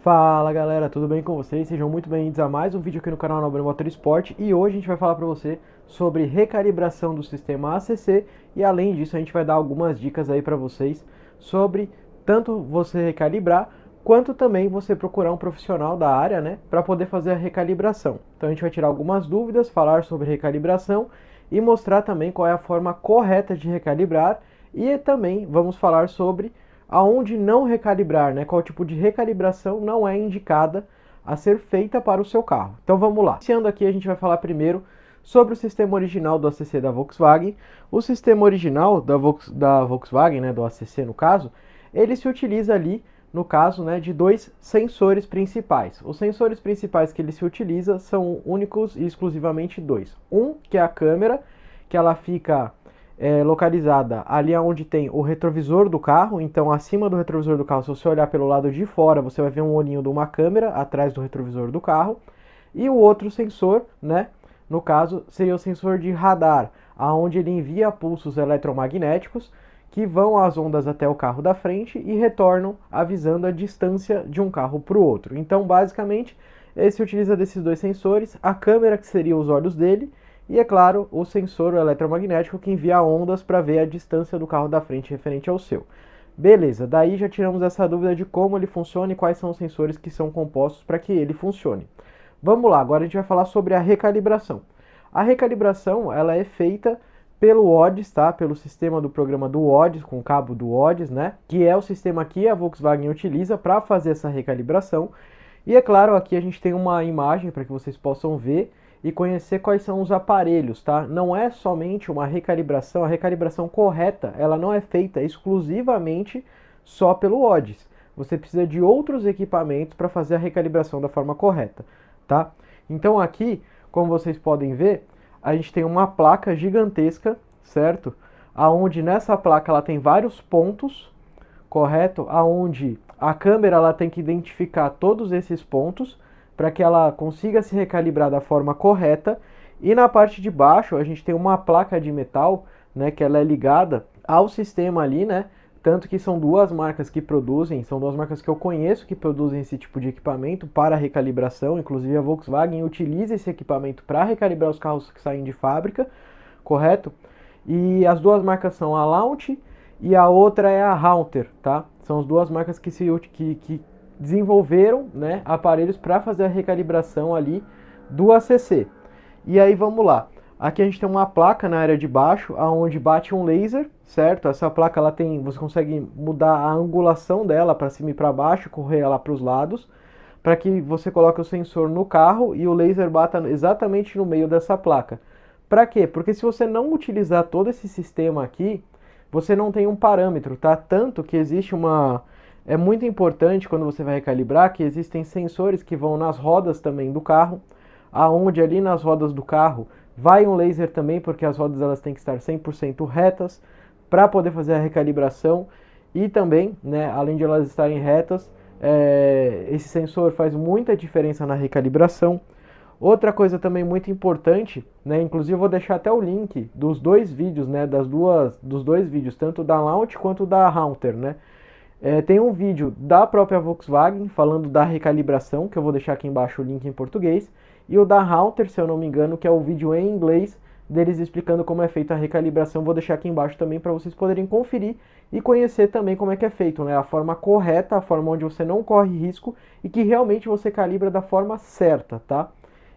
Fala galera, tudo bem com vocês? Sejam muito bem-vindos a mais um vídeo aqui no canal Nobre Motorsport e hoje a gente vai falar para você sobre recalibração do sistema ACC e além disso a gente vai dar algumas dicas aí para vocês sobre tanto você recalibrar quanto também você procurar um profissional da área, né, para poder fazer a recalibração. Então a gente vai tirar algumas dúvidas, falar sobre recalibração e mostrar também qual é a forma correta de recalibrar e também vamos falar sobre aonde não recalibrar, né? Qual tipo de recalibração não é indicada a ser feita para o seu carro. Então vamos lá. Iniciando aqui, a gente vai falar primeiro sobre o sistema original do ACC da Volkswagen. O sistema original da Volkswagen, né, do ACC no caso, ele se utiliza ali, no caso, né, de dois sensores principais. Os sensores principais que ele se utiliza são únicos e exclusivamente dois. Um, que é a câmera, que ela fica localizada ali onde tem o retrovisor do carro. Então acima do retrovisor do carro, se você olhar pelo lado de fora, você vai ver um olhinho de uma câmera atrás do retrovisor do carro. E o outro sensor, né, no caso, seria o sensor de radar, aonde ele envia pulsos eletromagnéticos que vão as ondas até o carro da frente e retornam avisando a distância de um carro para o outro. Então basicamente ele se utiliza desses dois sensores, a câmera que seria os olhos dele, e, é claro, o sensor eletromagnético que envia ondas para ver a distância do carro da frente referente ao seu. Beleza, daí já tiramos essa dúvida de como ele funciona e quais são os sensores que são compostos para que ele funcione. Vamos lá, agora a gente vai falar sobre a recalibração. A recalibração ela é feita pelo ODIS, tá? Pelo sistema do programa do ODIS, com o cabo do ODIS, né? Que é o sistema que a Volkswagen utiliza para fazer essa recalibração. E é claro, aqui a gente tem uma imagem para que vocês possam ver e conhecer quais são os aparelhos, tá? Não é somente uma recalibração, a recalibração correta, ela não é feita exclusivamente só pelo ODIS. Você precisa de outros equipamentos para fazer a recalibração da forma correta, tá? Então aqui, como vocês podem ver, a gente tem uma placa gigantesca, certo? Aonde nessa placa ela tem vários pontos, correto? Aonde a câmera ela tem que identificar todos esses pontos para que ela consiga se recalibrar da forma correta. E na parte de baixo a gente tem uma placa de metal, né, que ela é ligada ao sistema ali, né? Tanto que são duas marcas que produzem, são duas marcas que eu conheço que produzem esse tipo de equipamento para recalibração. Inclusive a Volkswagen utiliza esse equipamento para recalibrar os carros que saem de fábrica, correto? E as duas marcas são a Launch e a outra é a Haunter, tá? São as duas marcas que desenvolveram, né, aparelhos para fazer a recalibração ali do ACC. E aí vamos lá. Aqui a gente tem uma placa na área de baixo, aonde bate um laser, certo? Essa placa ela tem, você consegue mudar a angulação dela para cima e para baixo, correr ela para os lados, para que você coloque o sensor no carro e o laser bata exatamente no meio dessa placa. Para quê? Porque se você não utilizar todo esse sistema aqui, você não tem um parâmetro, tá? Tanto que existe uma... É muito importante quando você vai recalibrar que existem sensores que vão nas rodas também do carro, aonde ali nas rodas do carro vai um laser também, porque as rodas elas têm que estar 100% retas para poder fazer a recalibração e também, né, além de elas estarem retas, esse sensor faz muita diferença na recalibração. Outra coisa também muito importante, né, inclusive eu vou deixar até o link dos dois vídeos, né, dos dois vídeos, tanto da Launch quanto da Haunter, né. Tem um vídeo da própria Volkswagen falando da recalibração, que eu vou deixar aqui embaixo o link em português, e o da Haunter, se eu não me engano, que é o vídeo em inglês, deles explicando como é feita a recalibração. Vou deixar aqui embaixo também para vocês poderem conferir e conhecer também como é que é feito, né? A forma correta, a forma onde você não corre risco e que realmente você calibra da forma certa, tá?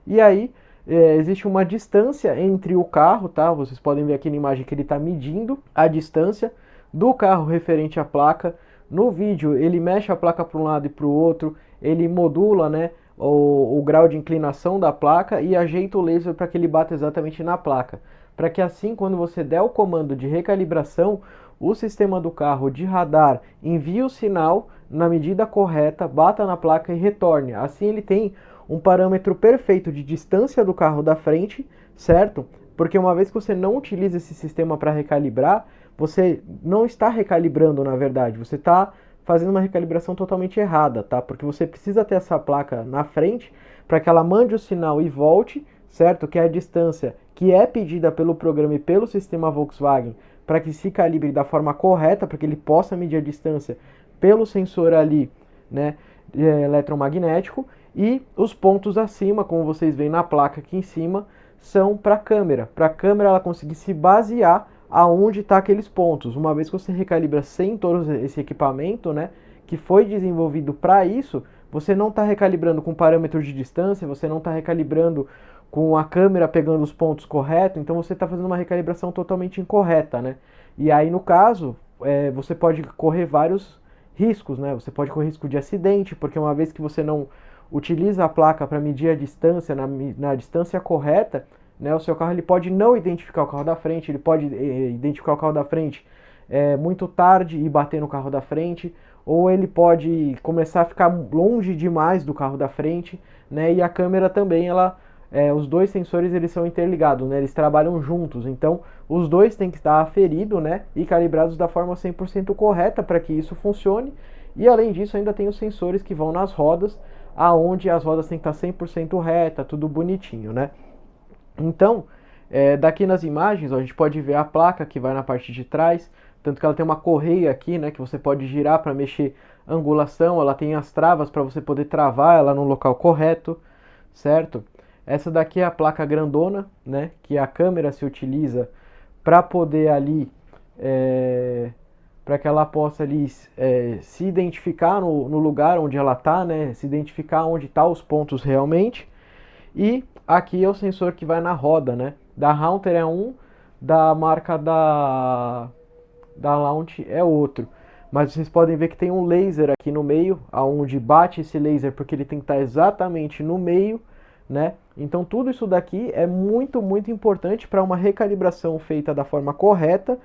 E aí, existe uma distância entre o carro, tá? Vocês podem ver aqui na imagem que ele está medindo a distância do carro referente à placa. No vídeo ele mexe a placa para um lado e para o outro, ele modula, né, o grau de inclinação da placa e ajeita o laser para que ele bata exatamente na placa. Para que assim, quando você der o comando de recalibração, o sistema do carro de radar envie o sinal na medida correta, bata na placa e retorne. Assim ele tem um parâmetro perfeito de distância do carro da frente, certo? Porque uma vez que você não utiliza esse sistema para recalibrar, você não está recalibrando, na verdade, você está fazendo uma recalibração totalmente errada, tá? Porque você precisa ter essa placa na frente para que ela mande o sinal e volte, certo? Que é a distância que é pedida pelo programa e pelo sistema Volkswagen para que se calibre da forma correta, para que ele possa medir a distância pelo sensor ali, né? eletromagnético, e os pontos acima, como vocês veem na placa aqui em cima, são para a câmera ela conseguir se basear aonde está aqueles pontos. Uma vez que você recalibra sem todo esse equipamento, né, que foi desenvolvido para isso, você não está recalibrando com parâmetros de distância, você não está recalibrando com a câmera pegando os pontos corretos, então você está fazendo uma recalibração totalmente incorreta, né? E aí, no caso, você pode correr vários riscos, né? Você pode correr risco de acidente, porque uma vez que você não utiliza a placa para medir a distância na distância correta, né, o seu carro ele pode não identificar o carro da frente, ele pode identificar o carro da frente muito tarde e bater no carro da frente, ou ele pode começar a ficar longe demais do carro da frente, né, e a câmera também, os dois sensores eles são interligados, né, eles trabalham juntos, então os dois têm que estar aferidos, né, e calibrados da forma 100% correta para que isso funcione. E além disso ainda tem os sensores que vão nas rodas, aonde as rodas têm que estar 100% reta, tudo bonitinho, né. Então, daqui nas imagens, ó, a gente pode ver a placa que vai na parte de trás, tanto que ela tem uma correia aqui, né, que você pode girar para mexer a angulação, ela tem as travas para você poder travar ela no local correto, certo? Essa daqui é a placa grandona, né, que a câmera se utiliza para poder ali, para que ela possa ali se identificar no lugar onde ela está, né, se identificar onde estão os pontos realmente. E aqui é o sensor que vai na roda, né? Da Haunter é um, da marca da Launch é outro. Mas vocês podem ver que tem um laser aqui no meio, aonde bate esse laser, porque ele tem que estar exatamente no meio, né? Então tudo isso daqui é muito, muito importante para uma recalibração feita da forma correta,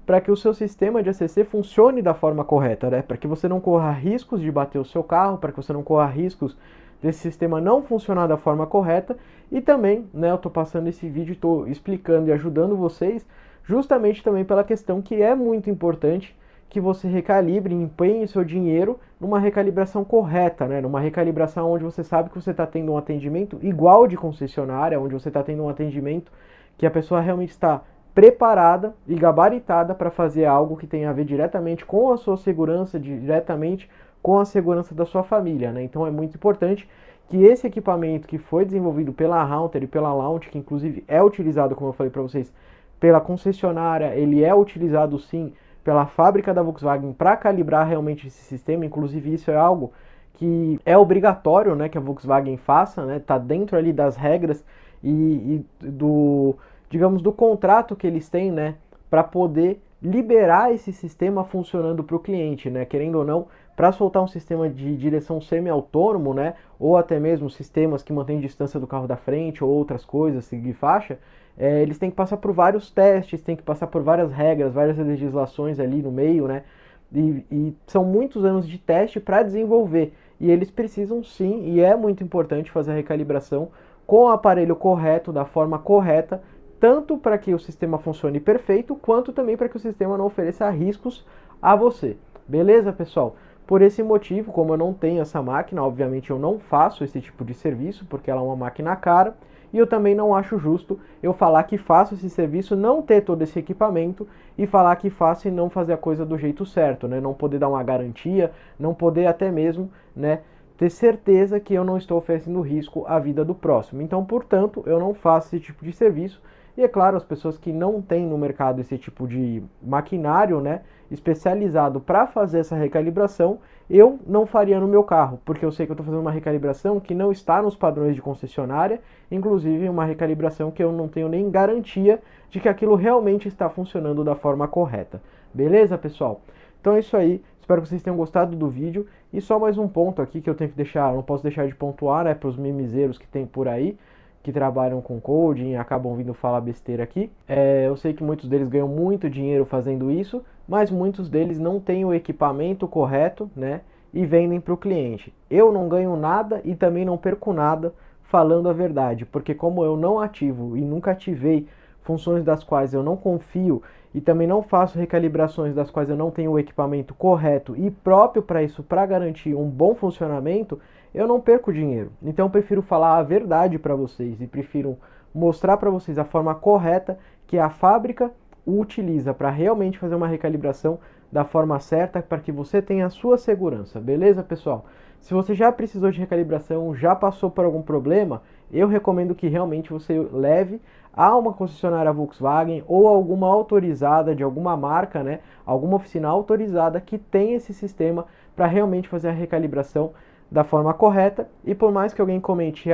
para que o seu sistema de ACC funcione da forma correta, né? Para que você não corra riscos de bater o seu carro, para que você não corra riscos desse sistema não funcionar da forma correta. E também, né, eu estou passando esse vídeo, estou explicando e ajudando vocês, justamente também pela questão que é muito importante que você recalibre e empenhe seu dinheiro numa recalibração correta, né? Numa recalibração onde você sabe que você está tendo um atendimento igual de concessionária, onde você está tendo um atendimento que a pessoa realmente está preparada e gabaritada para fazer algo que tenha a ver diretamente com a sua segurança, diretamente com a segurança da sua família, né? Então é muito importante que esse equipamento que foi desenvolvido pela Haunter e pela Launch, que inclusive é utilizado, como eu falei para vocês, pela concessionária, ele é utilizado sim pela fábrica da Volkswagen para calibrar realmente esse sistema. Inclusive isso é algo que é obrigatório, né, que a Volkswagen faça, né? Tá dentro ali das regras e do, digamos, do contrato que eles têm, né, para poder liberar esse sistema funcionando para o cliente, né? Querendo ou não, para soltar um sistema de direção semi-autônomo, né, ou até mesmo sistemas que mantêm distância do carro da frente ou outras coisas, seguir faixa, eles têm que passar por vários testes, têm que passar por várias regras, várias legislações ali no meio, né, e são muitos anos de teste para desenvolver, e eles precisam sim, e é muito importante fazer a recalibração com o aparelho correto, da forma correta, tanto para que o sistema funcione perfeito, quanto também para que o sistema não ofereça riscos a você. Beleza, pessoal? Por esse motivo, como eu não tenho essa máquina, obviamente eu não faço esse tipo de serviço, porque ela é uma máquina cara, e eu também não acho justo eu falar que faço esse serviço, não ter todo esse equipamento, e falar que faço e não fazer a coisa do jeito certo, né? Não poder dar uma garantia, não poder até mesmo, né, ter certeza que eu não estou oferecendo risco à vida do próximo. Então, portanto, eu não faço esse tipo de serviço. E é claro, as pessoas que não têm no mercado esse tipo de maquinário, né, especializado para fazer essa recalibração, eu não faria no meu carro, porque eu sei que eu estou fazendo uma recalibração que não está nos padrões de concessionária, inclusive uma recalibração que eu não tenho nem garantia de que aquilo realmente está funcionando da forma correta. Beleza, pessoal? Então é isso aí, espero que vocês tenham gostado do vídeo. E só mais um ponto aqui que eu tenho que deixar, não posso deixar de pontuar, né, para os mimizeiros que tem por aí, que trabalham com coding e acabam vindo falar besteira aqui. Eu sei que muitos deles ganham muito dinheiro fazendo isso, mas muitos deles não têm o equipamento correto, né, e vendem para o cliente. Eu não ganho nada e também não perco nada falando a verdade, porque como eu não ativo e nunca ativei funções das quais eu não confio e também não faço recalibrações das quais eu não tenho o equipamento correto e próprio para isso, para garantir um bom funcionamento, eu não perco dinheiro. Então eu prefiro falar a verdade para vocês e prefiro mostrar para vocês a forma correta que a fábrica utiliza para realmente fazer uma recalibração da forma certa para que você tenha a sua segurança. Beleza, pessoal? Se você já precisou de recalibração, já passou por algum problema, eu recomendo que realmente você leve a uma concessionária Volkswagen ou alguma autorizada de alguma marca, né? Alguma oficina autorizada que tem esse sistema para realmente fazer a recalibração da forma correta. E por mais que alguém comente,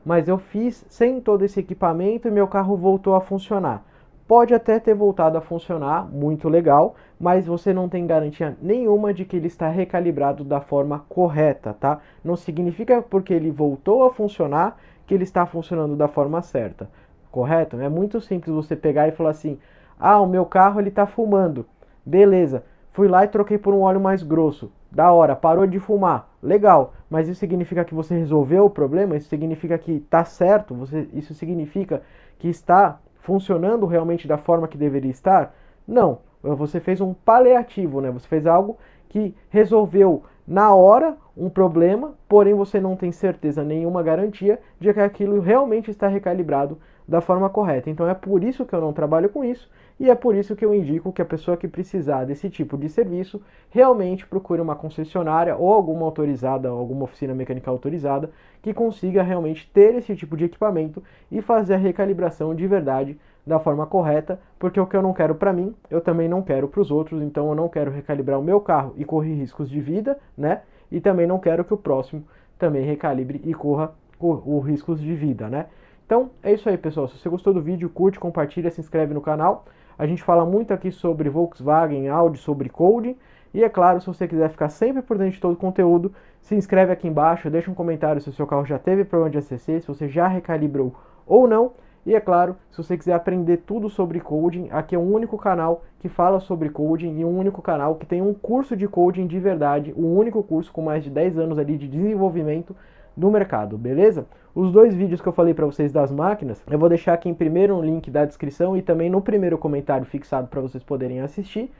mas eu fiz sem todo esse equipamento e meu carro voltou a funcionar. Pode até ter voltado a funcionar, muito legal, mas você não tem garantia nenhuma de que ele está recalibrado da forma correta, tá? Não significa porque ele voltou a funcionar que ele está funcionando da forma certa, correto? É muito simples você pegar e falar assim, o meu carro ele está fumando, beleza, fui lá e troquei por um óleo mais grosso, da hora, parou de fumar, legal, mas isso significa que você resolveu o problema? Isso significa que está certo? Isso significa que está funcionando realmente da forma que deveria estar? Não, você fez um paliativo, né? Você fez algo que resolveu na hora um problema, porém você não tem certeza nenhuma garantia de que aquilo realmente está recalibrado da forma correta. Então é por isso que eu não trabalho com isso e é por isso que eu indico que a pessoa que precisar desse tipo de serviço realmente procure uma concessionária ou alguma autorizada, alguma oficina mecânica autorizada que consiga realmente ter esse tipo de equipamento e fazer a recalibração de verdade da forma correta, porque o que eu não quero para mim, eu também não quero para os outros, então eu não quero recalibrar o meu carro e correr riscos de vida, né? E também não quero que o próximo também recalibre e corra os riscos de vida, né? Então é isso aí, pessoal. Se você gostou do vídeo, curte, compartilha, se inscreve no canal. A gente fala muito aqui sobre Volkswagen, Audi, sobre coding. E é claro, se você quiser ficar sempre por dentro de todo o conteúdo, se inscreve aqui embaixo, deixa um comentário se o seu carro já teve problema de ACC, se você já recalibrou ou não. E é claro, se você quiser aprender tudo sobre coding, aqui é um único canal que fala sobre coding e um único canal que tem um curso de coding de verdade, um único curso com mais de 10 anos ali de desenvolvimento do mercado, beleza? Os dois vídeos que eu falei para vocês das máquinas, eu vou deixar aqui em primeiro no link da descrição e também no primeiro comentário fixado para vocês poderem assistir.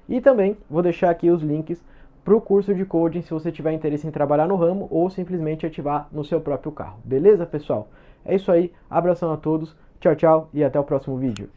E também vou deixar aqui os links para o curso de coding se você tiver interesse em trabalhar no ramo ou simplesmente ativar no seu próprio carro, beleza, pessoal? É isso aí, abração a todos, tchau, tchau e até o próximo vídeo.